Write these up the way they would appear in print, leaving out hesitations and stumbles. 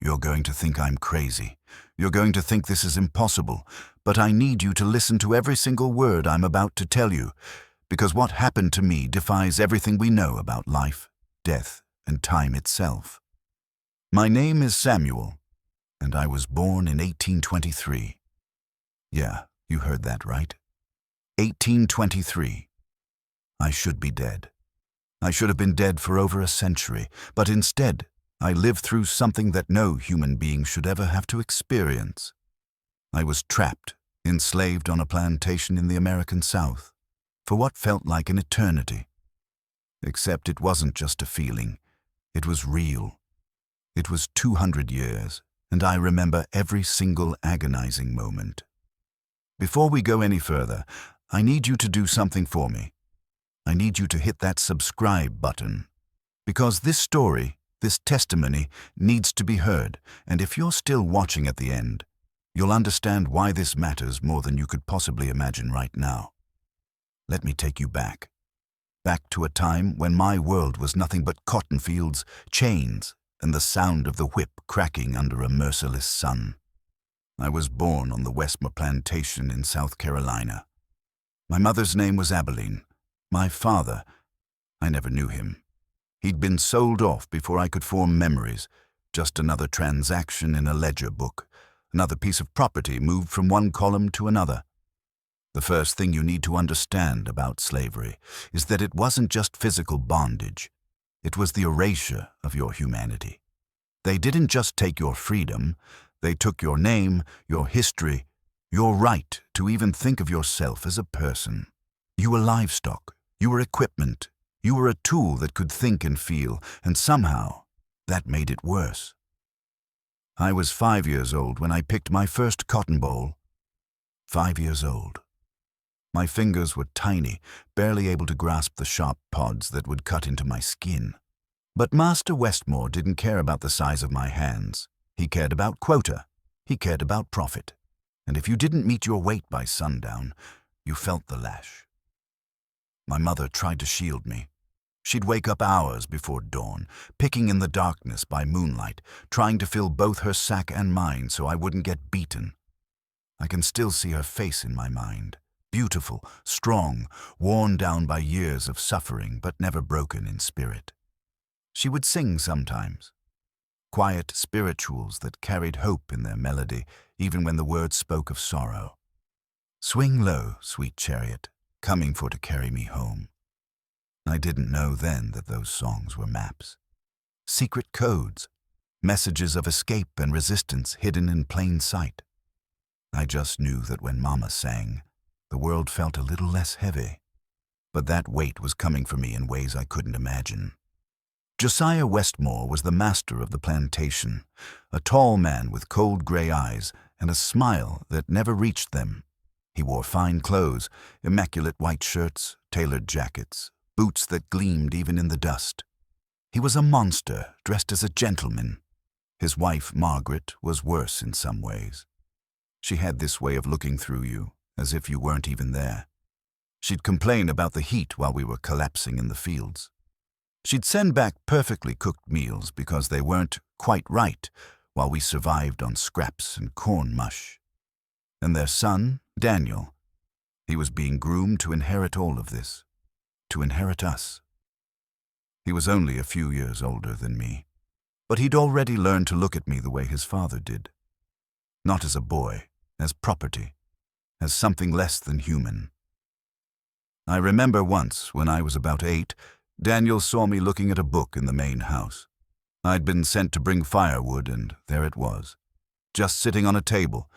You're going to think I'm crazy. You're going to think this is impossible, but I need you to listen to every single word I'm about to tell you, because what happened to me defies everything we know about life, death, and time itself. My name is Samuel, and I was born in 1823. Yeah, you heard that right. 1823. I should be dead. I should have been dead for over a century, but instead, I lived through something that no human being should ever have to experience. I was trapped, enslaved on a plantation in the American South, for what felt like an eternity. Except it wasn't just a feeling, it was real. It was 200 years, and I remember every single agonizing moment. Before we go any further, I need you to do something for me. I need you to hit that subscribe button, because this story, this testimony, needs to be heard, and if you're still watching at the end, you'll understand why this matters more than you could possibly imagine right now. Let me take you back to a time when my world was nothing but cotton fields, chains, and the sound of the whip cracking under a merciless sun. I was born on the Westmore Plantation in South Carolina. My mother's name was Abilene. My father, I never knew him. He'd been sold off before I could form memories, just another transaction in a ledger book, another piece of property moved from one column to another. The first thing you need to understand about slavery is that it wasn't just physical bondage. It was the erasure of your humanity. They didn't just take your freedom, they took your name, your history, your right to even think of yourself as a person. You were livestock. You were equipment. You were a tool that could think and feel, and somehow, that made it worse. I was 5 years old when I picked my first cotton boll. 5 years old. My fingers were tiny, barely able to grasp the sharp pods that would cut into my skin. But Master Westmore didn't care about the size of my hands. He cared about quota. He cared about profit. And if you didn't meet your weight by sundown, you felt the lash. My mother tried to shield me. She'd wake up hours before dawn, picking in the darkness by moonlight, trying to fill both her sack and mine so I wouldn't get beaten. I can still see her face in my mind. Beautiful, strong, worn down by years of suffering, but never broken in spirit. She would sing sometimes. Quiet spirituals that carried hope in their melody, even when the words spoke of sorrow. Swing low, sweet chariot, coming for to carry me home. I didn't know then that those songs were maps. Secret codes, messages of escape and resistance hidden in plain sight. I just knew that when Mama sang, the world felt a little less heavy. But that weight was coming for me in ways I couldn't imagine. Josiah Westmore was the master of the plantation, a tall man with cold gray eyes and a smile that never reached them. He wore fine clothes, immaculate white shirts, tailored jackets, boots that gleamed even in the dust. He was a monster dressed as a gentleman. His wife, Margaret, was worse in some ways. She had this way of looking through you, as if you weren't even there. She'd complain about the heat while we were collapsing in the fields. She'd send back perfectly cooked meals because they weren't quite right while we survived on scraps and corn mush. And their son, Daniel, he was being groomed to inherit all of this, to inherit us. He was only a few years older than me, but he'd already learned to look at me the way his father did. Not as a boy, as property, as something less than human. I remember once, when I was about 8, Daniel saw me looking at a book in the main house. I'd been sent to bring firewood, and there it was, just sitting on a table.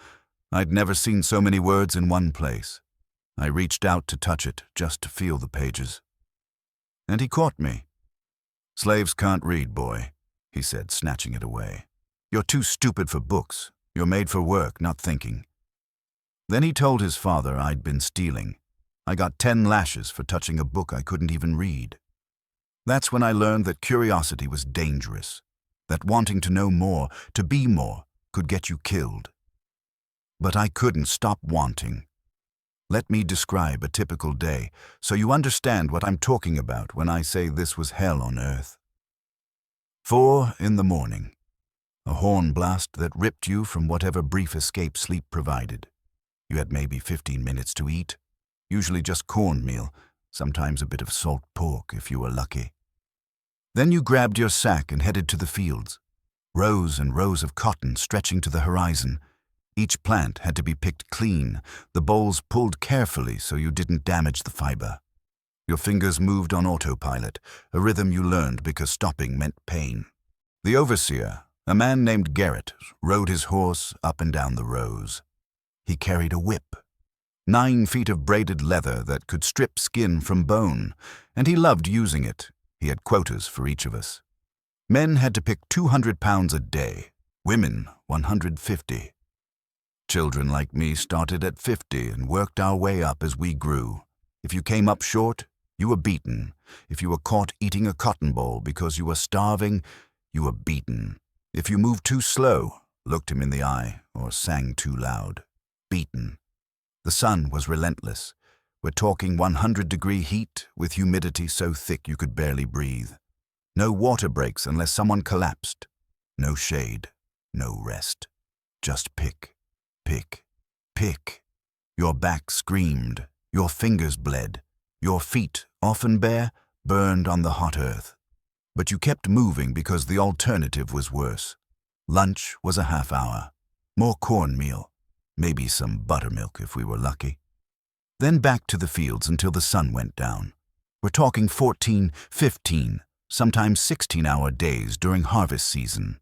I'd never seen so many words in one place. I reached out to touch it, just to feel the pages. And he caught me. "Slaves can't read, boy," he said, snatching it away. "You're too stupid for books. You're made for work, not thinking." Then he told his father I'd been stealing. I got 10 lashes for touching a book I couldn't even read. That's when I learned that curiosity was dangerous, that wanting to know more, to be more, could get you killed. But I couldn't stop wanting. Let me describe a typical day, so you understand what I'm talking about when I say this was hell on earth. 4 in the morning. A horn blast that ripped you from whatever brief escape sleep provided. You had maybe 15 minutes to eat, usually just cornmeal, sometimes a bit of salt pork if you were lucky. Then you grabbed your sack and headed to the fields. Rows and rows of cotton stretching to the horizon. Each plant had to be picked clean, the bolls pulled carefully so you didn't damage the fiber. Your fingers moved on autopilot, a rhythm you learned because stopping meant pain. The overseer, a man named Garrett, rode his horse up and down the rows. He carried a whip, 9 feet of braided leather that could strip skin from bone, and he loved using it. He had quotas for each of us. Men had to pick 200 pounds a day, women 150. Children like me started at 50 and worked our way up as we grew. If you came up short, you were beaten. If you were caught eating a cotton ball because you were starving, you were beaten. If you moved too slow, looked him in the eye, or sang too loud, beaten. The sun was relentless. We're talking 100-degree heat with humidity so thick you could barely breathe. No water breaks unless someone collapsed. No shade, no rest. Just pick, pick, pick. Your back screamed, your fingers bled, your feet, often bare, burned on the hot earth. But you kept moving because the alternative was worse. Lunch was a half hour. More cornmeal, maybe some buttermilk if we were lucky. Then back to the fields until the sun went down. We're talking 14, 15, sometimes 16-hour days during harvest season.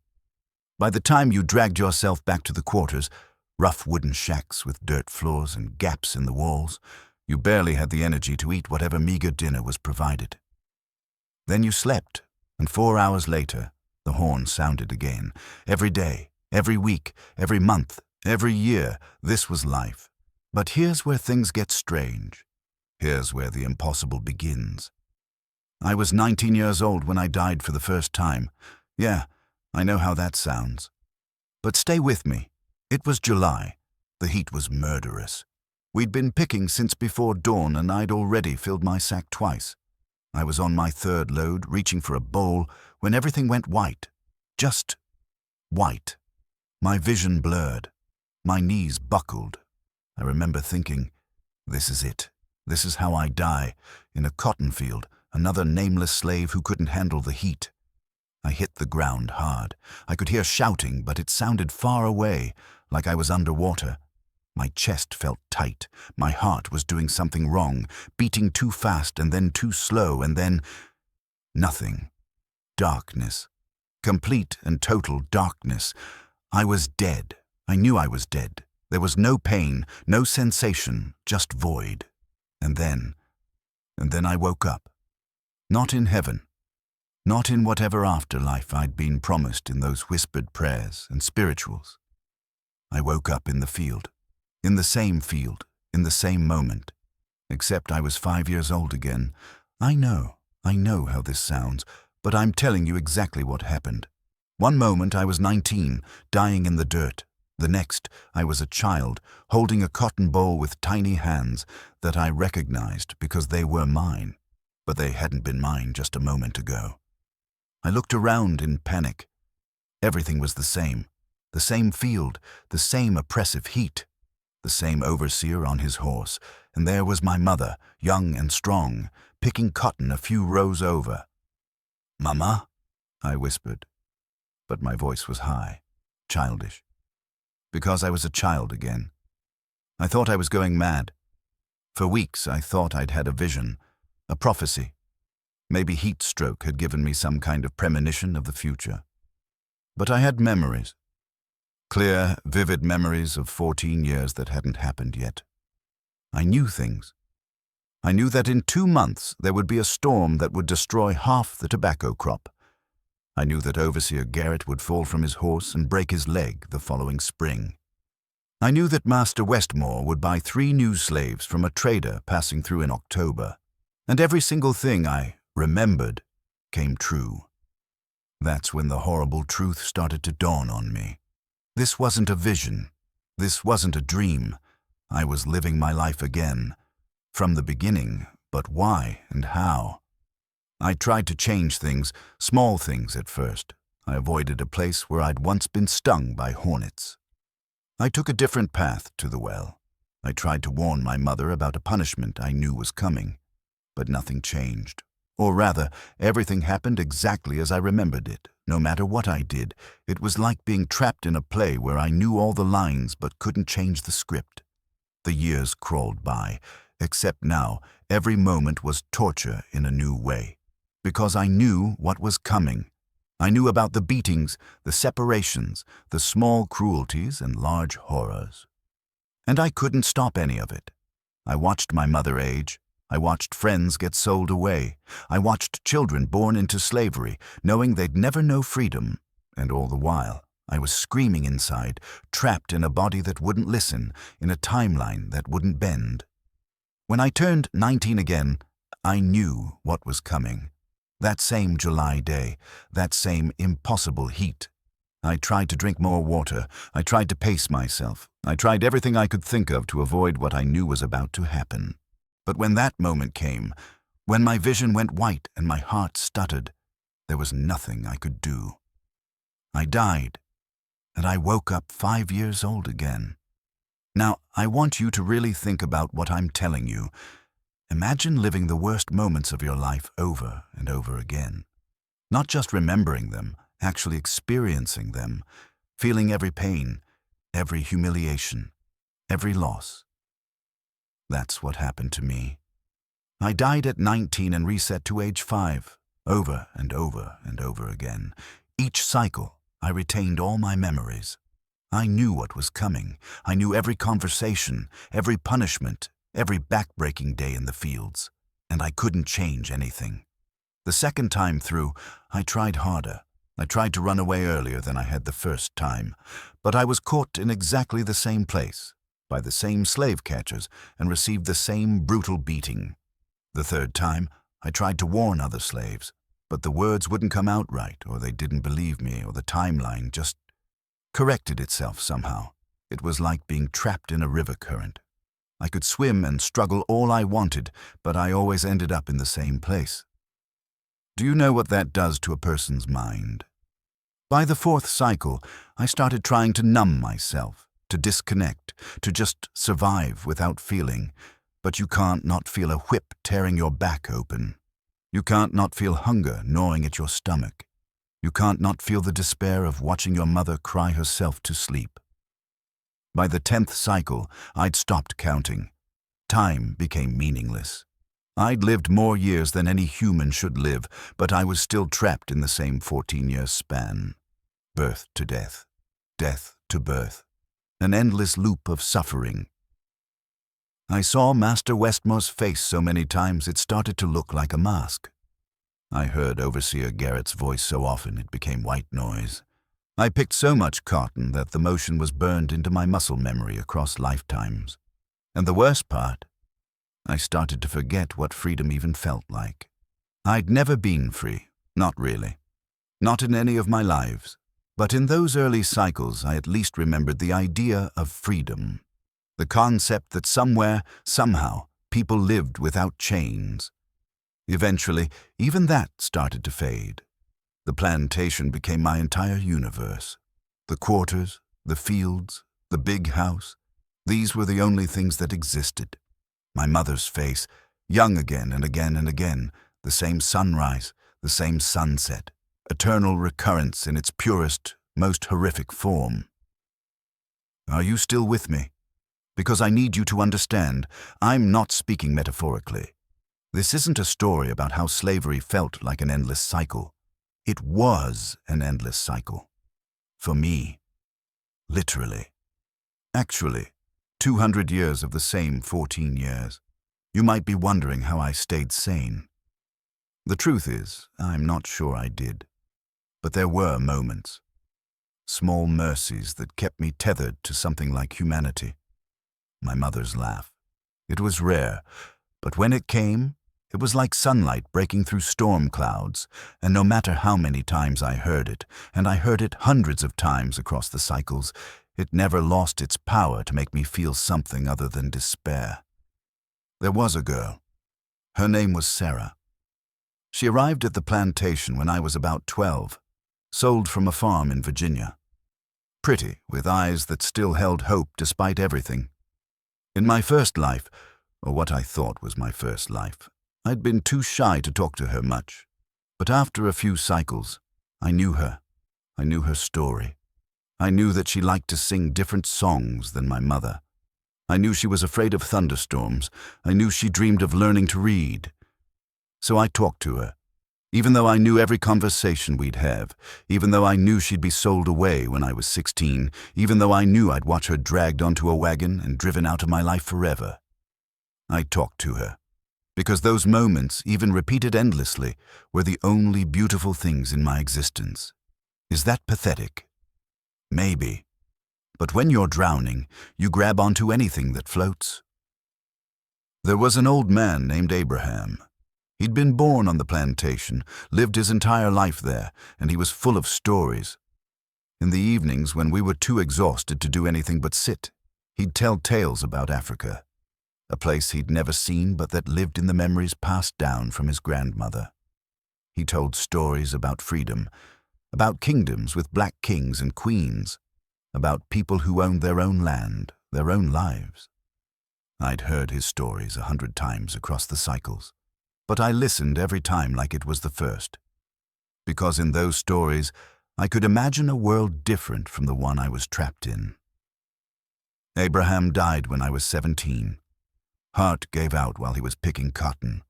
By the time you dragged yourself back to the quarters, rough wooden shacks with dirt floors and gaps in the walls, you barely had the energy to eat whatever meager dinner was provided. Then you slept, and 4 hours later, the horn sounded again. Every day, every week, every month, every year, this was life. But here's where things get strange. Here's where the impossible begins. I was 19 years old when I died for the first time. Yeah, I know how that sounds. But stay with me. It was July. The heat was murderous. We'd been picking since before dawn and I'd already filled my sack twice. I was on my 3rd load, reaching for a bowl, when everything went white. Just white. My vision blurred. My knees buckled. I remember thinking, this is it. This is how I die, in a cotton field, another nameless slave who couldn't handle the heat. I hit the ground hard. I could hear shouting, but it sounded far away, like I was underwater. My chest felt tight. My heart was doing something wrong, beating too fast and then too slow, and then nothing. Darkness. Complete and total darkness. I was dead. I knew I was dead. There was no pain, no sensation, just void. And then I woke up. Not in heaven. Not in whatever afterlife I'd been promised in those whispered prayers and spirituals. I woke up in the field. In the same field, in the same moment. Except I was 5 years old again. I know how this sounds, but I'm telling you exactly what happened. One moment I was 19, dying in the dirt. The next, I was a child, holding a cotton bowl with tiny hands that I recognized because they were mine, but they hadn't been mine just a moment ago. I looked around in panic. Everything was the same field, the same oppressive heat, the same overseer on his horse, and there was my mother, young and strong, picking cotton a few rows over. "Mama?" I whispered, but my voice was high, childish. Because I was a child again. I thought I was going mad. For weeks I thought I'd had a vision, a prophecy. Maybe heatstroke had given me some kind of premonition of the future. But I had memories. Clear, vivid memories of 14 years that hadn't happened yet. I knew things. I knew that in 2 months there would be a storm that would destroy half the tobacco crop. I knew that Overseer Garrett would fall from his horse and break his leg the following spring. I knew that Master Westmore would buy 3 new slaves from a trader passing through in October, and every single thing I remembered came true. That's when the horrible truth started to dawn on me. This wasn't a vision. This wasn't a dream. I was living my life again. From the beginning, but why and how? I tried to change things, small things at first, I avoided a place where I'd once been stung by hornets. I took a different path to the well. I tried to warn my mother about a punishment I knew was coming, but nothing changed. Or rather, everything happened exactly as I remembered it. No matter what I did, it was like being trapped in a play where I knew all the lines but couldn't change the script. The years crawled by, except now every moment was torture in a new way. Because I knew what was coming. I knew about the beatings, the separations, the small cruelties and large horrors. And I couldn't stop any of it. I watched my mother age. I watched friends get sold away. I watched children born into slavery, knowing they'd never know freedom. And all the while, I was screaming inside, trapped in a body that wouldn't listen, in a timeline that wouldn't bend. When I turned 19 again, I knew what was coming. That same July day, that same impossible heat. I tried to drink more water. I tried to pace myself. I tried everything I could think of to avoid what I knew was about to happen. But when that moment came, when my vision went white and my heart stuttered, there was nothing I could do. I died, and I woke up 5 years old again. Now, I want you to really think about what I'm telling you. Imagine living the worst moments of your life over and over again. Not just remembering them, actually experiencing them, feeling every pain, every humiliation, every loss. That's what happened to me. I died at 19 and reset to age 5, over and over and over again. Each cycle, I retained all my memories. I knew what was coming. I knew every conversation, every punishment, every back-breaking day in the fields, and I couldn't change anything. The second time through, I tried harder. I tried to run away earlier than I had the first time, but I was caught in exactly the same place, by the same slave catchers, and received the same brutal beating. The third time, I tried to warn other slaves, but the words wouldn't come out right, or they didn't believe me, or the timeline just corrected itself somehow. It was like being trapped in a river current. I could swim and struggle all I wanted, but I always ended up in the same place. Do you know what that does to a person's mind? By the fourth cycle, I started trying to numb myself, to disconnect, to just survive without feeling. But you can't not feel a whip tearing your back open. You can't not feel hunger gnawing at your stomach. You can't not feel the despair of watching your mother cry herself to sleep. By the 10th cycle, I'd stopped counting. Time became meaningless. I'd lived more years than any human should live, but I was still trapped in the same 14-year span. Birth to death, death to birth, an endless loop of suffering. I saw Master Westmore's face so many times it started to look like a mask. I heard Overseer Garrett's voice so often it became white noise. I picked so much cotton that the motion was burned into my muscle memory across lifetimes. And the worst part, I started to forget what freedom even felt like. I'd never been free, not really. Not in any of my lives. But in those early cycles, I at least remembered the idea of freedom. The concept that somewhere, somehow, people lived without chains. Eventually, even that started to fade. The plantation became my entire universe. The quarters, the fields, the big house, these were the only things that existed. My mother's face, young again and again and again, the same sunrise, the same sunset, eternal recurrence in its purest, most horrific form. Are you still with me? Because I need you to understand, I'm not speaking metaphorically. This isn't a story about how slavery felt like an endless cycle. It was an endless cycle. For me. Literally. Actually, 200 years of the same 14 years. You might be wondering how I stayed sane. The truth is, I'm not sure I did. But there were moments. Small mercies that kept me tethered to something like humanity. My mother's laugh. It was rare, but when it came, it was like sunlight breaking through storm clouds, and no matter how many times I heard it, and I heard it hundreds of times across the cycles, it never lost its power to make me feel something other than despair. There was a girl. Her name was Sarah. She arrived at the plantation when I was about 12. sold from a farm in Virginia. Pretty, with eyes that still held hope despite everything. In my first life, or what I thought was my first life, I'd been too shy to talk to her much. But after a few cycles, I knew her. I knew her story. I knew that she liked to sing different songs than my mother. I knew she was afraid of thunderstorms. I knew she dreamed of learning to read. So I talked to her, even though I knew every conversation we'd have, even though I knew she'd be sold away when I was 16, even though I knew I'd watch her dragged onto a wagon and driven out of my life forever. I talked to her, because those moments, even repeated endlessly, were the only beautiful things in my existence. Is that pathetic? Maybe. But when you're drowning, you grab onto anything that floats. There was an old man named Abraham. He'd been born on the plantation, lived his entire life there, and he was full of stories. In the evenings, when we were too exhausted to do anything but sit, he'd tell tales about Africa, a place he'd never seen but that lived in the memories passed down from his grandmother. He told stories about freedom, about kingdoms with black kings and queens, about people who owned their own land, their own lives. I'd heard his stories 100 times across the cycles, but I listened every time like it was the first, because in those stories I could imagine a world different from the one I was trapped in. Abraham died when I was 17. Heart gave out while he was picking cotton.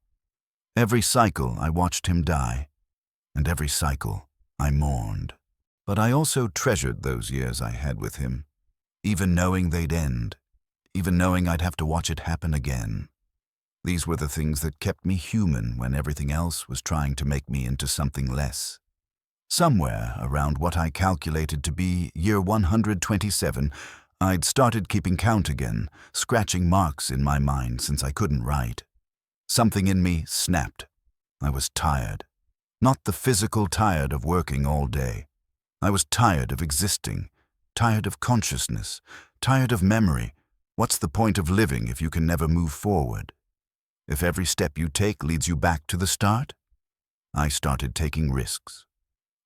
Every cycle I watched him die, and every cycle I mourned. But I also treasured those years I had with him, even knowing they'd end, even knowing I'd have to watch it happen again. These were the things that kept me human when everything else was trying to make me into something less. Somewhere around what I calculated to be year 127, I'd started keeping count again, scratching marks in my mind since I couldn't write. Something in me snapped. I was tired. Not the physical tired of working all day. I was tired of existing, tired of consciousness, tired of memory. What's the point of living if you can never move forward? If every step you take leads you back to the start? I started taking risks.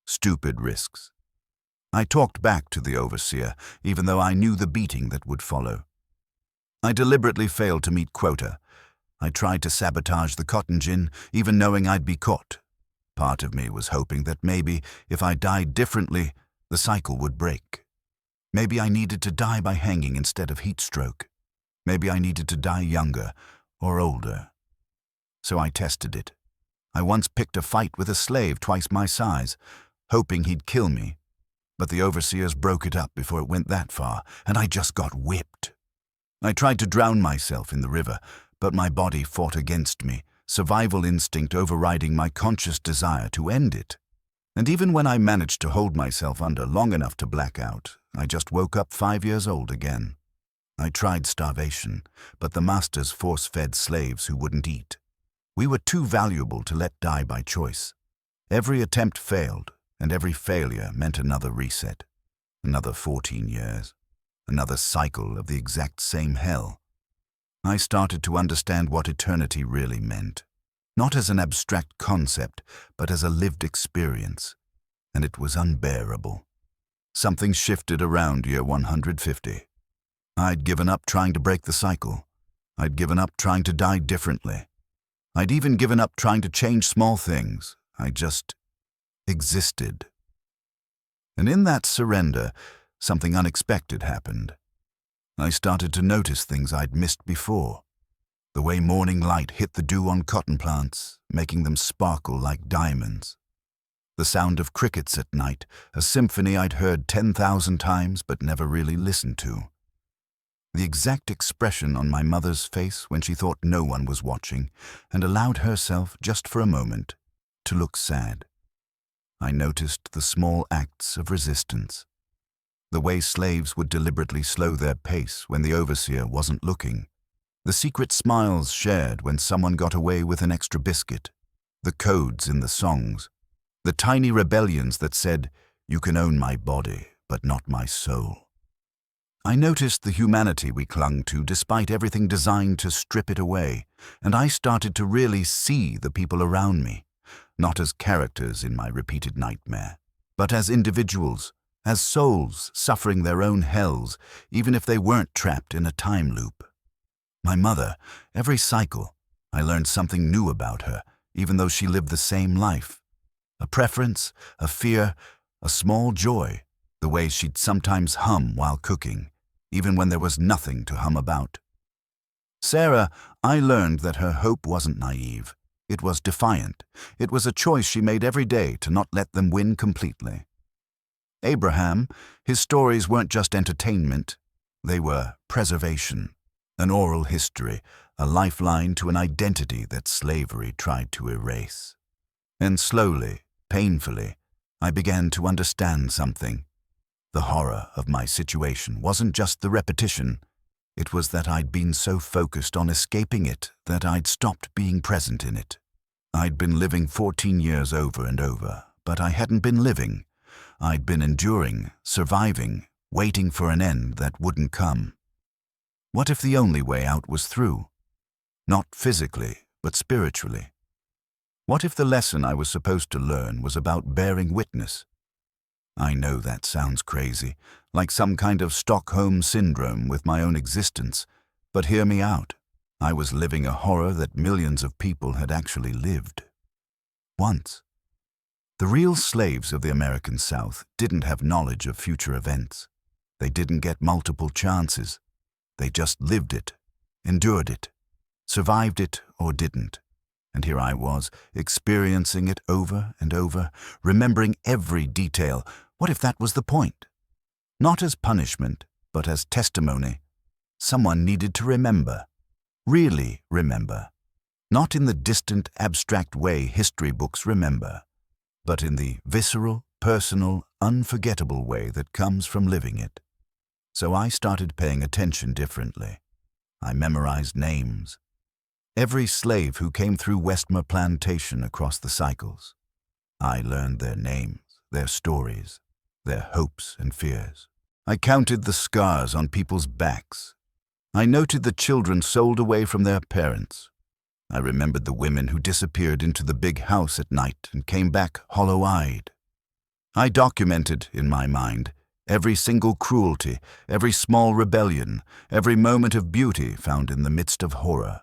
Stupid risks. I talked back to the overseer, even though I knew the beating that would follow. I deliberately failed to meet quota. I tried to sabotage the cotton gin, even knowing I'd be caught. Part of me was hoping that maybe, if I died differently, the cycle would break. Maybe I needed to die by hanging instead of heatstroke. Maybe I needed to die younger or older. So I tested it. I once picked a fight with a slave twice my size, hoping he'd kill me. But the overseers broke it up before it went that far, and I just got whipped. I tried to drown myself in the river, but my body fought against me, survival instinct overriding my conscious desire to end it. And even when I managed to hold myself under long enough to black out, I just woke up 5 years old again. I tried starvation, but the masters force-fed slaves who wouldn't eat. We were too valuable to let die by choice. Every attempt failed, and every failure meant another reset. Another 14 years. Another cycle of the exact same hell. I started to understand what eternity really meant. Not as an abstract concept, but as a lived experience. And it was unbearable. Something shifted around year 150. I'd given up trying to break the cycle. I'd given up trying to die differently. I'd even given up trying to change small things. I just existed. And in that surrender, something unexpected happened. I started to notice things I'd missed before. The way morning light hit the dew on cotton plants, making them sparkle like diamonds. The sound of crickets at night, a symphony I'd heard 10,000 times but never really listened to. The exact expression on my mother's face when she thought no one was watching and allowed herself, just for a moment, to look sad. I noticed the small acts of resistance. The way slaves would deliberately slow their pace when the overseer wasn't looking. The secret smiles shared when someone got away with an extra biscuit. The codes in the songs. The tiny rebellions that said, "You can own my body, but not my soul." I noticed the humanity we clung to despite everything designed to strip it away, and I started to really see the people around me, not as characters in my repeated nightmare, but as individuals, as souls suffering their own hells, even if they weren't trapped in a time loop. My mother, every cycle, I learned something new about her, even though she lived the same life. A preference, a fear, a small joy, the way she'd sometimes hum while cooking, even when there was nothing to hum about. Sarah, I learned that her hope wasn't naive. It was defiant. It was a choice she made every day to not let them win completely. Abraham, his stories weren't just entertainment. They were preservation, an oral history, a lifeline to an identity that slavery tried to erase. And slowly, painfully, I began to understand something. The horror of my situation wasn't just the repetition. It was that I'd been so focused on escaping it that I'd stopped being present in it. I'd been living 14 years over and over, but I hadn't been living. I'd been enduring, surviving, waiting for an end that wouldn't come. What if the only way out was through? Not physically, but spiritually. What if the lesson I was supposed to learn was about bearing witness? I know that sounds crazy, like some kind of Stockholm syndrome with my own existence, but hear me out. I was living a horror that millions of people had actually lived. Once. The real slaves of the American South didn't have knowledge of future events. They didn't get multiple chances. They just lived it, endured it, survived it or didn't. And here I was, experiencing it over and over, remembering every detail. What if that was the point? Not as punishment, but as testimony. Someone needed to remember. Really remember. Not in the distant, abstract way history books remember, but in the visceral, personal, unforgettable way that comes from living it. So I started paying attention differently. I memorized names. Every slave who came through Westmore Plantation across the cycles. I learned their names, their stories, their hopes and fears. I counted the scars on people's backs. I noted the children sold away from their parents. I remembered the women who disappeared into the big house at night and came back hollow-eyed. I documented, in my mind, every single cruelty, every small rebellion, every moment of beauty found in the midst of horror.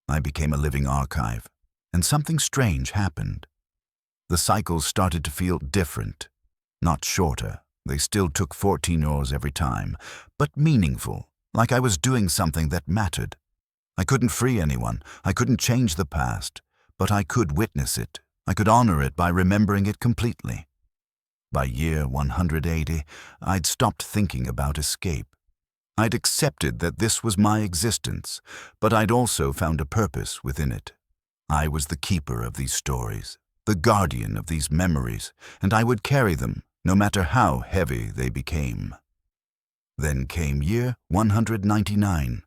I became a living archive, and something strange happened. The cycles started to feel different, not shorter. They still took 14 hours every time, but meaningful, like I was doing something that mattered. I couldn't free anyone, I couldn't change the past, but I could witness it. I could honor it by remembering it completely. By year 180, I'd stopped thinking about escape. I'd accepted that this was my existence, but I'd also found a purpose within it. I was the keeper of these stories, the guardian of these memories, and I would carry them, no matter how heavy they became. Then came year 199.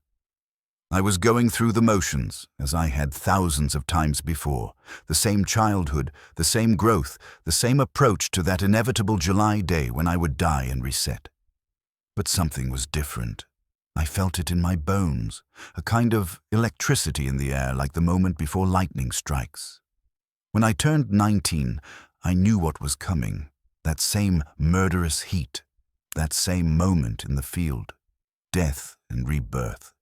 I was going through the motions, as I had thousands of times before, the same childhood, the same growth, the same approach to that inevitable July day when I would die and reset. But something was different. I felt it in my bones, a kind of electricity in the air like the moment before lightning strikes. When I turned 19, I knew what was coming, that same murderous heat, that same moment in the field, death and rebirth.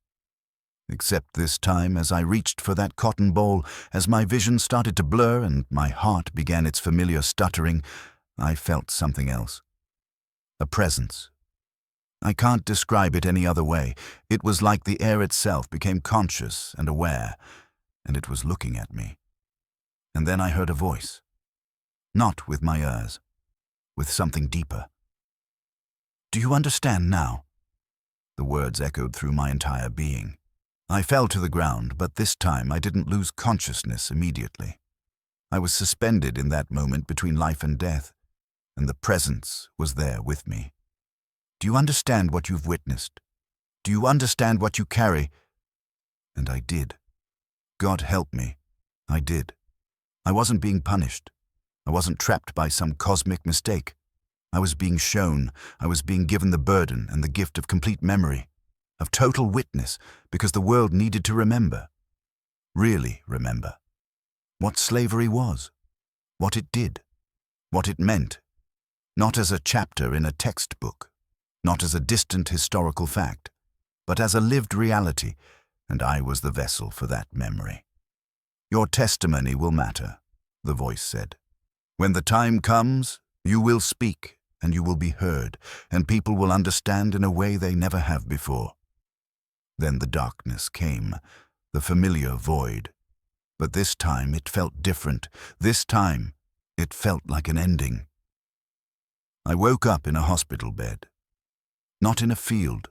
Except this time, as I reached for that cotton ball, as my vision started to blur and my heart began its familiar stuttering, I felt something else. A presence. I can't describe it any other way. It was like the air itself became conscious and aware, and it was looking at me. And then I heard a voice. Not with my ears, with something deeper. "Do you understand now?" The words echoed through my entire being. I fell to the ground, but this time I didn't lose consciousness immediately. I was suspended in that moment between life and death, and the presence was there with me. "Do you understand what you've witnessed? Do you understand what you carry?" And I did. God help me. I did. I wasn't being punished. I wasn't trapped by some cosmic mistake. I was being shown. I was being given the burden and the gift of complete memory, of total witness, because the world needed to remember. Really remember. What slavery was. What it did. What it meant. not as a chapter in a textbook, not as a distant historical fact, but as a lived reality, and I was the vessel for that memory. "Your testimony will matter," the voice said. "When the time comes, you will speak, and you will be heard, and people will understand in a way they never have before." Then the darkness came, the familiar void. But this time it felt different. This time it felt like an ending. I woke up in a hospital bed. Not in a field,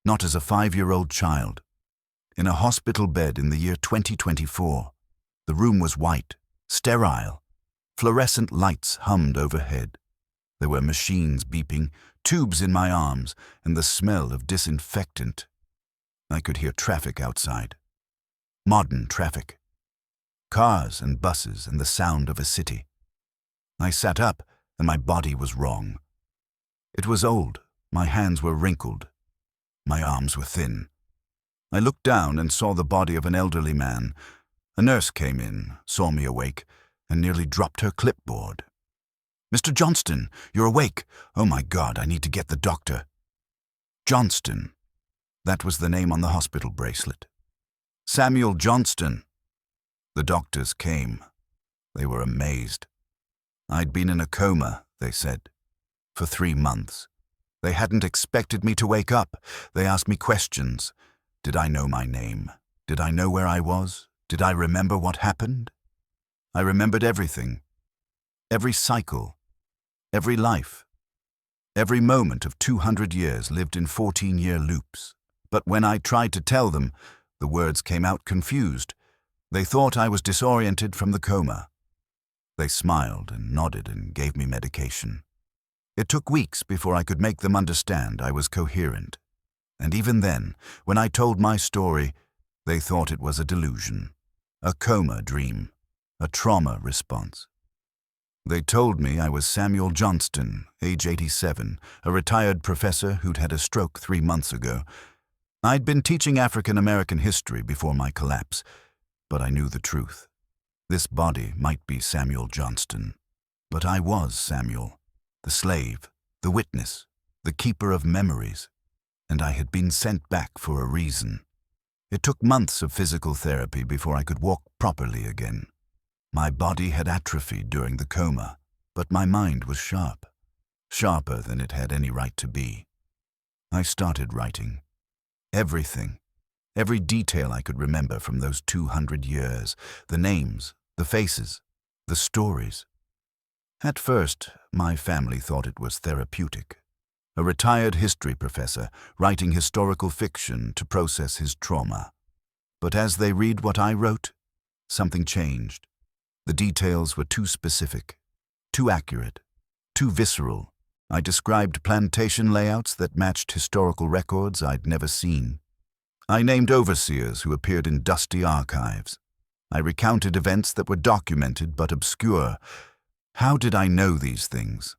not as a 5-year-old child. In a hospital bed in the year 2024. The room was white, sterile. Fluorescent lights hummed overhead. There were machines beeping, tubes in my arms, and the smell of disinfectant. I could hear traffic outside. Modern traffic. Cars and buses and the sound of a city. I sat up, and my body was wrong. It was old. My hands were wrinkled. My arms were thin. I looked down and saw the body of an elderly man. A nurse came in, saw me awake, and nearly dropped her clipboard. "Mr. Johnston, you're awake. Oh my God, I need to get the doctor." Johnston. That was the name on the hospital bracelet. Samuel Johnston. The doctors came. They were amazed. I'd been in a coma, they said, for 3 months. They hadn't expected me to wake up. They asked me questions. Did I know my name? Did I know where I was? Did I remember what happened? I remembered everything. Every cycle. Every life. Every moment of 200 years lived in 14-year loops. But when I tried to tell them, the words came out confused. They thought I was disoriented from the coma. They smiled and nodded and gave me medication. It took weeks before I could make them understand I was coherent. And even then, when I told my story, they thought it was a delusion, a coma dream, a trauma response. They told me I was Samuel Johnston, age 87, a retired professor who'd had a stroke 3 months ago. I'd been teaching African American history before my collapse, but I knew the truth. This body might be Samuel Johnston, but I was Samuel, the slave, the witness, the keeper of memories, and I had been sent back for a reason. It took months of physical therapy before I could walk properly again. My body had atrophied during the coma, but my mind was sharp, sharper than it had any right to be. I started writing. Everything, every detail I could remember from those 200 years, the names, the faces, the stories. At first, my family thought it was therapeutic. A retired history professor writing historical fiction to process his trauma. But as they read what I wrote, something changed. The details were too specific, too accurate, too visceral. I described plantation layouts that matched historical records I'd never seen. I named overseers who appeared in dusty archives. I recounted events that were documented but obscure. How did I know these things?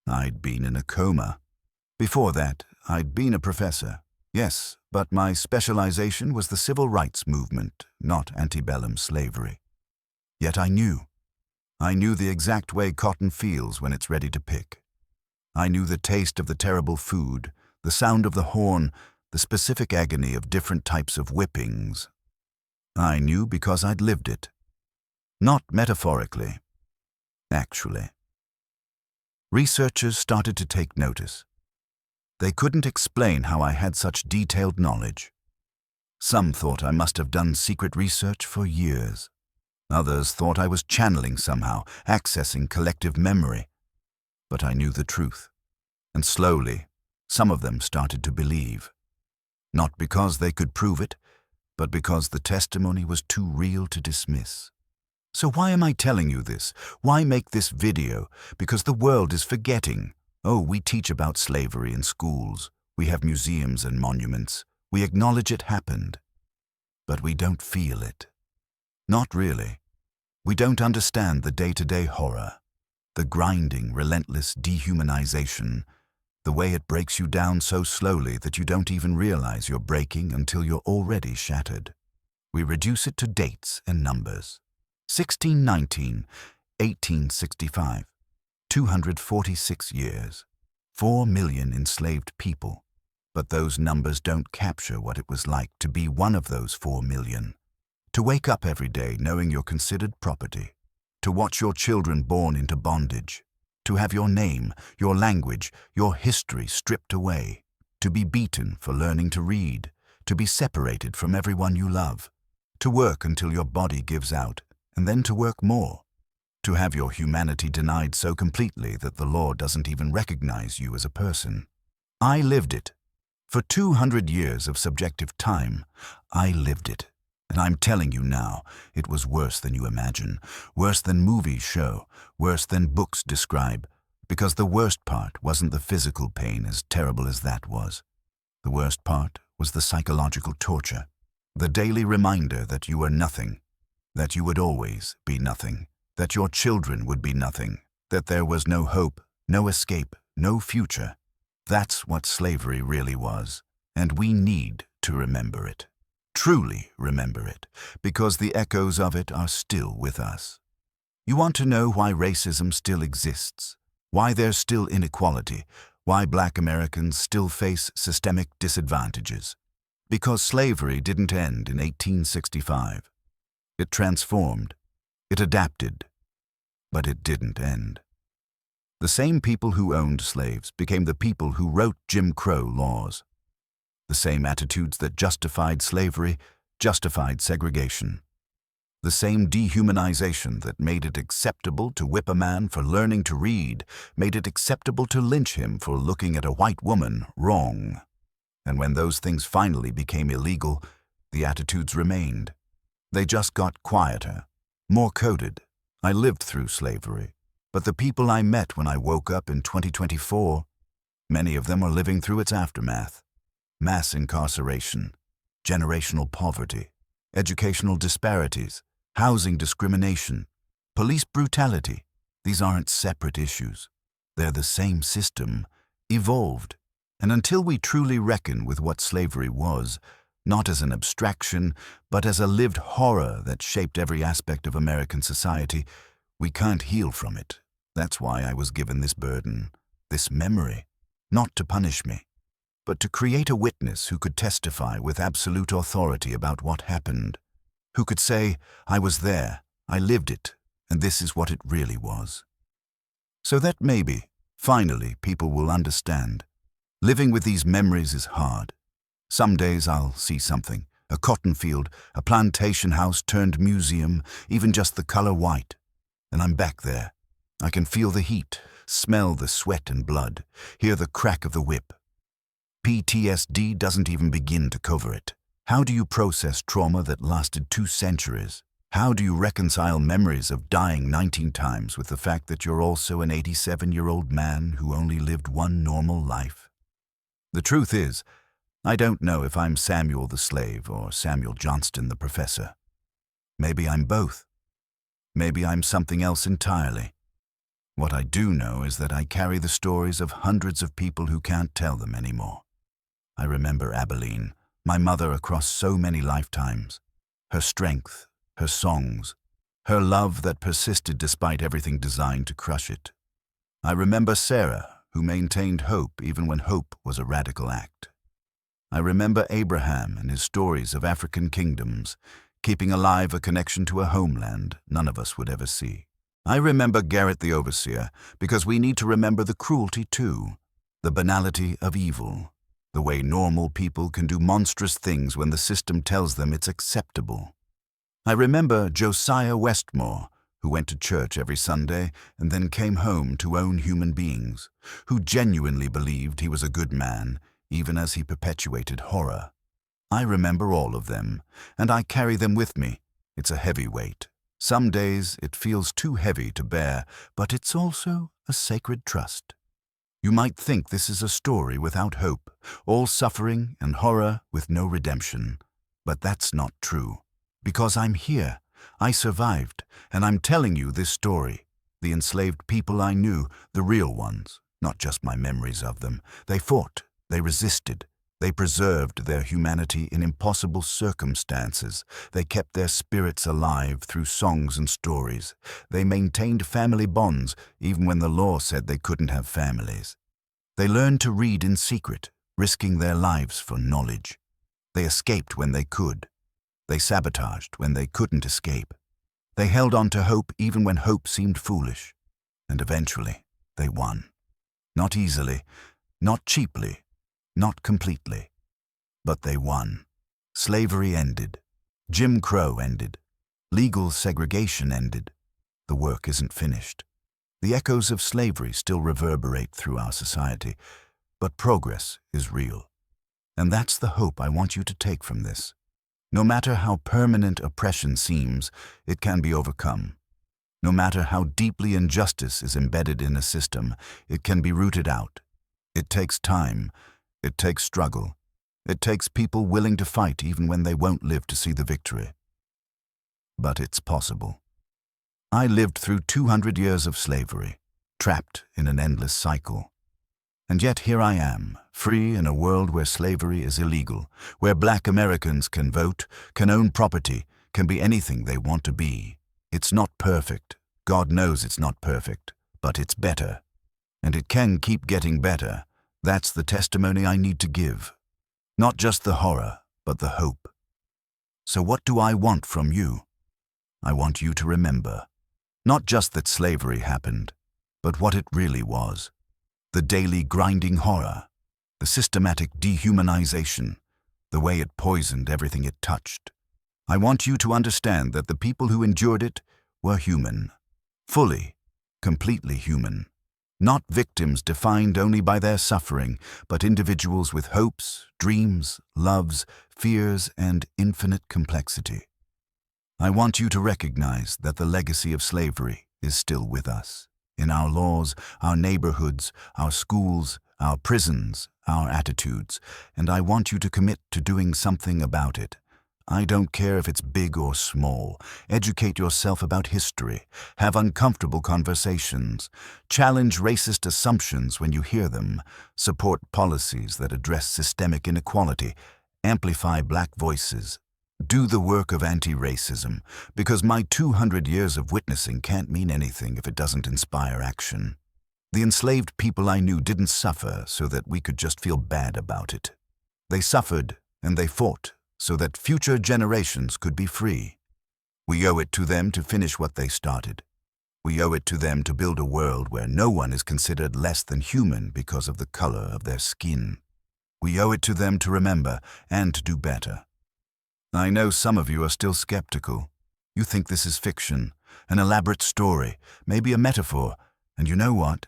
I'd been in a coma. Before that, I'd been a professor. Yes, but my specialization was the civil rights movement, not antebellum slavery. Yet I knew. I knew the exact way cotton feels when it's ready to pick. I knew the taste of the terrible food, the sound of the horn, the specific agony of different types of whippings. I knew because I'd lived it. Not metaphorically. Actually. Researchers started to take notice. They couldn't explain how I had such detailed knowledge. Some thought I must have done secret research for years. Others thought I was channeling somehow, accessing collective memory. But I knew the truth, and slowly, some of them started to believe. Not because they could prove it, but because the testimony was too real to dismiss. So why am I telling you this? Why make this video? Because the world is forgetting. Oh, we teach about slavery in schools. We have museums and monuments. We acknowledge it happened. But we don't feel it. Not really. We don't understand the day-to-day horror. The grinding, relentless dehumanization, the way it breaks you down so slowly that you don't even realize you're breaking until you're already shattered. We reduce it to dates and numbers. 1619, 1865. 246 years. 4 million enslaved people. But those numbers don't capture what it was like to be one of those 4 million. To wake up every day knowing you're considered property. To watch your children born into bondage. To have your name, your language, your history stripped away. To be beaten for learning to read. To be separated from everyone you love. To work until your body gives out, and then to work more. To have your humanity denied so completely that the law doesn't even recognize you as a person. I lived it. For 200 years of subjective time, I lived it. And I'm telling you now, it was worse than you imagine, worse than movies show, worse than books describe, because the worst part wasn't the physical pain, as terrible as that was. The worst part was the psychological torture, the daily reminder that you were nothing, that you would always be nothing, that your children would be nothing, that there was no hope, no escape, no future. That's what slavery really was, and we need to remember it. Truly remember it, because the echoes of it are still with us. You want to know why racism still exists, why there's still inequality, why Black Americans still face systemic disadvantages? Because slavery didn't end in 1865. It transformed, it adapted, but it didn't end. The same people who owned slaves became the people who wrote Jim Crow laws. The same attitudes that justified slavery justified segregation. The same dehumanization that made it acceptable to whip a man for learning to read made it acceptable to lynch him for looking at a white woman wrong. And when those things finally became illegal, the attitudes remained. They just got quieter, more coded. I lived through slavery, but the people I met when I woke up in 2024, many of them are living through its aftermath. Mass incarceration, generational poverty, educational disparities, housing discrimination, police brutality. These aren't separate issues. They're the same system, evolved. And until we truly reckon with what slavery was, not as an abstraction, but as a lived horror that shaped every aspect of American society, we can't heal from it. That's why I was given this burden, this memory, not to punish me, but to create a witness who could testify with absolute authority about what happened, who could say, I was there, I lived it, and this is what it really was. So that maybe, finally, people will understand. Living with these memories is hard. Some days I'll see something, a cotton field, a plantation house turned museum, even just the color white, and I'm back there. I can feel the heat, smell the sweat and blood, hear the crack of the whip. PTSD doesn't even begin to cover it. How do you process trauma that lasted 2 centuries? How do you reconcile memories of dying 19 times with the fact that you're also an 87-year-old man who only lived one normal life? The truth is, I don't know if I'm Samuel the slave or Samuel Johnston the professor. Maybe I'm both. Maybe I'm something else entirely. What I do know is that I carry the stories of hundreds of people who can't tell them anymore. I remember Abilene, my mother across so many lifetimes, her strength, her songs, her love that persisted despite everything designed to crush it. I remember Sarah, who maintained hope even when hope was a radical act. I remember Abraham and his stories of African kingdoms, keeping alive a connection to a homeland none of us would ever see. I remember Garrett the Overseer because we need to remember the cruelty too, the banality of evil, the way normal people can do monstrous things when the system tells them it's acceptable. I remember Josiah Westmore, who went to church every Sunday and then came home to own human beings, who genuinely believed he was a good man, even as he perpetuated horror. I remember all of them, and I carry them with me. It's a heavy weight. Some days it feels too heavy to bear, but it's also a sacred trust. You might think this is a story without hope, all suffering and horror with no redemption. But that's not true. Because I'm here, I survived, and I'm telling you this story. The enslaved people I knew, the real ones, not just my memories of them. They fought, they resisted, They preserved their humanity in impossible circumstances. They kept their spirits alive through songs and stories. They maintained family bonds even when the law said they couldn't have families. They learned to read in secret, risking their lives for knowledge. They escaped when they could. They sabotaged when they couldn't escape. They held on to hope even when hope seemed foolish. And eventually, they won. Not easily, not cheaply, not completely. But they won. Slavery ended. Jim Crow ended. Legal segregation ended. The work isn't finished. The echoes of slavery still reverberate through our society, but progress is real. And that's the hope I want you to take from this. No matter how permanent oppression seems, it can be overcome. No matter how deeply injustice is embedded in a system, it can be rooted out. It takes time. It takes struggle. It takes people willing to fight even when they won't live to see the victory. But it's possible. I lived through 200 years of slavery, trapped in an endless cycle. And yet here I am, free in a world where slavery is illegal, where Black Americans can vote, can own property, can be anything they want to be. It's not perfect. God knows it's not perfect, but it's better. And it can keep getting better. That's the testimony I need to give. Not just the horror, but the hope. So what do I want from you? I want you to remember, not just that slavery happened, but what it really was. The daily grinding horror, the systematic dehumanization, the way it poisoned everything it touched. I want you to understand that the people who endured it were human, fully, completely human. Not victims defined only by their suffering, but individuals with hopes, dreams, loves, fears, and infinite complexity. I want you to recognize that the legacy of slavery is still with us, in our laws, our neighborhoods, our schools, our prisons, our attitudes, and I want you to commit to doing something about it. I don't care if it's big or small. Educate yourself about history. Have uncomfortable conversations. Challenge racist assumptions when you hear them. Support policies that address systemic inequality. Amplify Black voices. Do the work of anti-racism, because my 200 years of witnessing can't mean anything if it doesn't inspire action. The enslaved people I knew didn't suffer so that we could just feel bad about it. They suffered and they fought so that future generations could be free. We owe it to them to finish what they started. We owe it to them to build a world where no one is considered less than human because of the color of their skin. We owe it to them to remember and to do better. I know some of you are still skeptical. You think this is fiction, an elaborate story, maybe a metaphor, and you know what?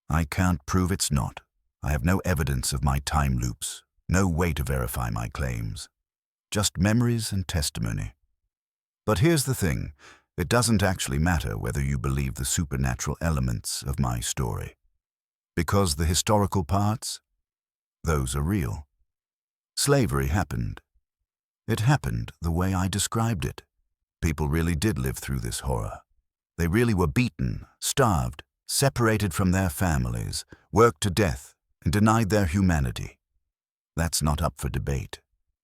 I can't prove it's not. I have no evidence of my time loops, no way to verify my claims. Just memories and testimony. But here's the thing, it doesn't actually matter whether you believe the supernatural elements of my story. Because the historical parts, those are real. Slavery happened. It happened the way I described it. People really did live through this horror. They really were beaten, starved, separated from their families, worked to death, and denied their humanity. That's not up for debate.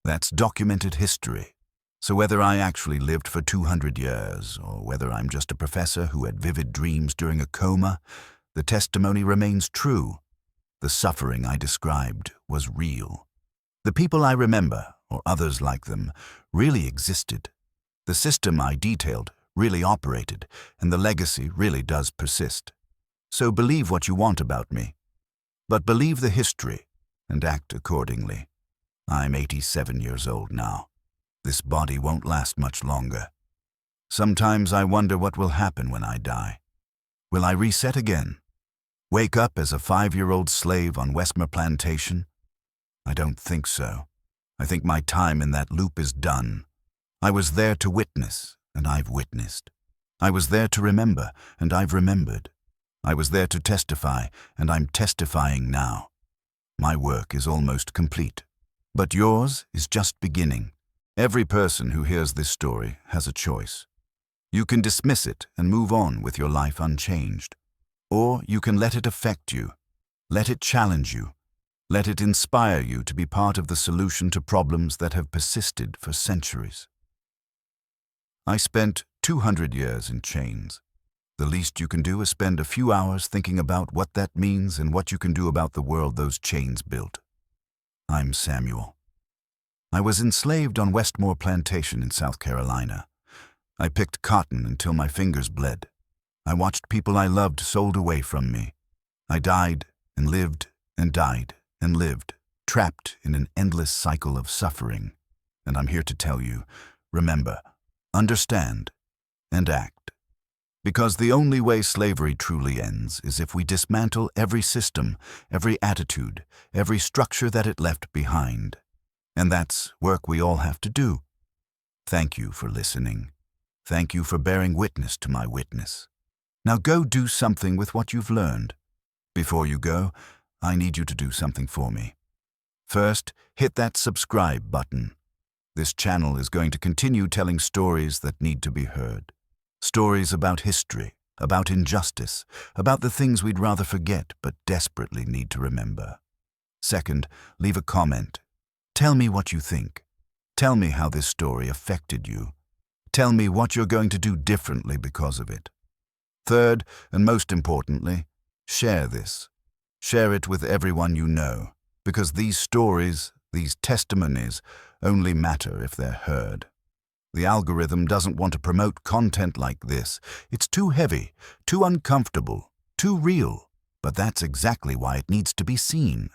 That's documented history. So whether I actually lived for 200 years, or whether I'm just a professor who had vivid dreams during a coma, the testimony remains true. The suffering I described was real. The people I remember, or others like them, really existed. The system I detailed really operated, and the legacy really does persist. So believe what you want about me, but believe the history and act accordingly. I'm 87 years old now. This body won't last much longer. Sometimes I wonder what will happen when I die. Will I reset again? Wake up as a 5-year-old slave on Westmore Plantation? I don't think so. I think my time in that loop is done. I was there to witness, and I've witnessed. I was there to remember, and I've remembered. I was there to testify, and I'm testifying now. My work is almost complete. But yours is just beginning. Every person who hears this story has a choice. You can dismiss it and move on with your life unchanged. Or you can let it affect you. Let it challenge you. Let it inspire you to be part of the solution to problems that have persisted for centuries. I spent 200 years in chains. The least you can do is spend a few hours thinking about what that means and what you can do about the world those chains built. I'm Samuel. I was enslaved on Westmore Plantation in South Carolina. I picked cotton until my fingers bled. I watched people I loved sold away from me. I died and lived and died and lived, trapped in an endless cycle of suffering. And I'm here to tell you, remember, understand, and act. Because the only way slavery truly ends is if we dismantle every system, every attitude, every structure that it left behind. And that's work we all have to do. Thank you for listening. Thank you for bearing witness to my witness. Now go do something with what you've learned. Before you go, I need you to do something for me. First, hit that subscribe button. This channel is going to continue telling stories that need to be heard. Stories about history, about injustice, about the things we'd rather forget but desperately need to remember. Second, leave a comment. Tell me what you think. Tell me how this story affected you. Tell me what you're going to do differently because of it. Third, and most importantly, share this. Share it with everyone you know, because these stories, these testimonies, only matter if they're heard. The algorithm doesn't want to promote content like this. It's too heavy, too uncomfortable, too real, but that's exactly why it needs to be seen.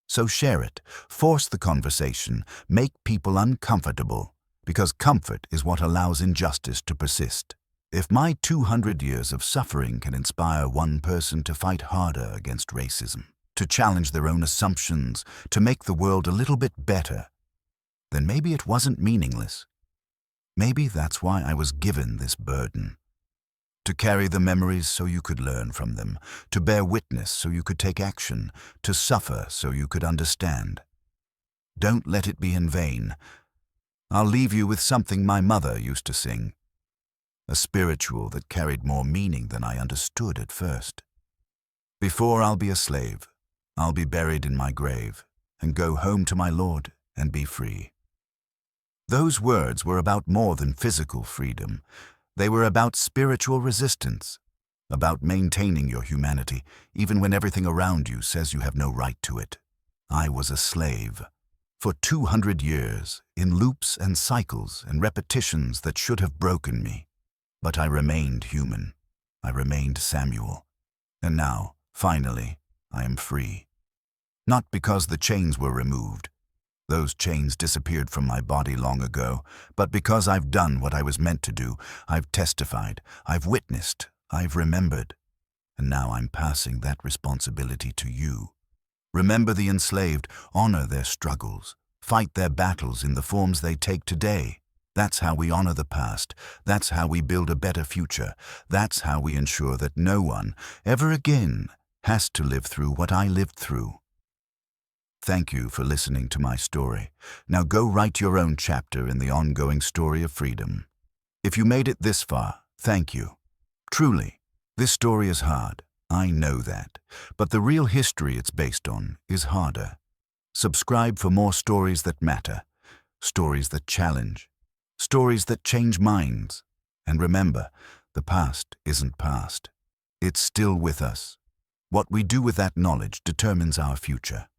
So share it, force the conversation, make people uncomfortable, because comfort is what allows injustice to persist. If my 200 years of suffering can inspire one person to fight harder against racism, to challenge their own assumptions, to make the world a little bit better, then maybe it wasn't meaningless. Maybe that's why I was given this burden. To carry the memories so you could learn from them, to bear witness so you could take action, to suffer so you could understand. Don't let it be in vain. I'll leave you with something my mother used to sing. A spiritual that carried more meaning than I understood at first. Before I'll be a slave, I'll be buried in my grave and go home to my Lord and be free. Those words were about more than physical freedom. They were about spiritual resistance, about maintaining your humanity even when everything around you says you have no right to it. I was a slave. For 200 years, in loops and cycles and repetitions that should have broken me. But I remained human. I remained Samuel. And now, finally, I am free. Not because the chains were removed. Those chains disappeared from my body long ago, but because I've done what I was meant to do. I've testified, I've witnessed, I've remembered. And now I'm passing that responsibility to you. Remember the enslaved, honor their struggles, fight their battles in the forms they take today. That's how we honor the past. That's how we build a better future. That's how we ensure that no one, ever again, has to live through what I lived through. Thank you for listening to my story. Now go write your own chapter in the ongoing story of freedom. If you made it this far, thank you. Truly, this story is hard. I know that. But the real history it's based on is harder. Subscribe for more stories that matter. Stories that challenge. Stories that change minds. And remember, the past isn't past. It's still with us. What we do with that knowledge determines our future.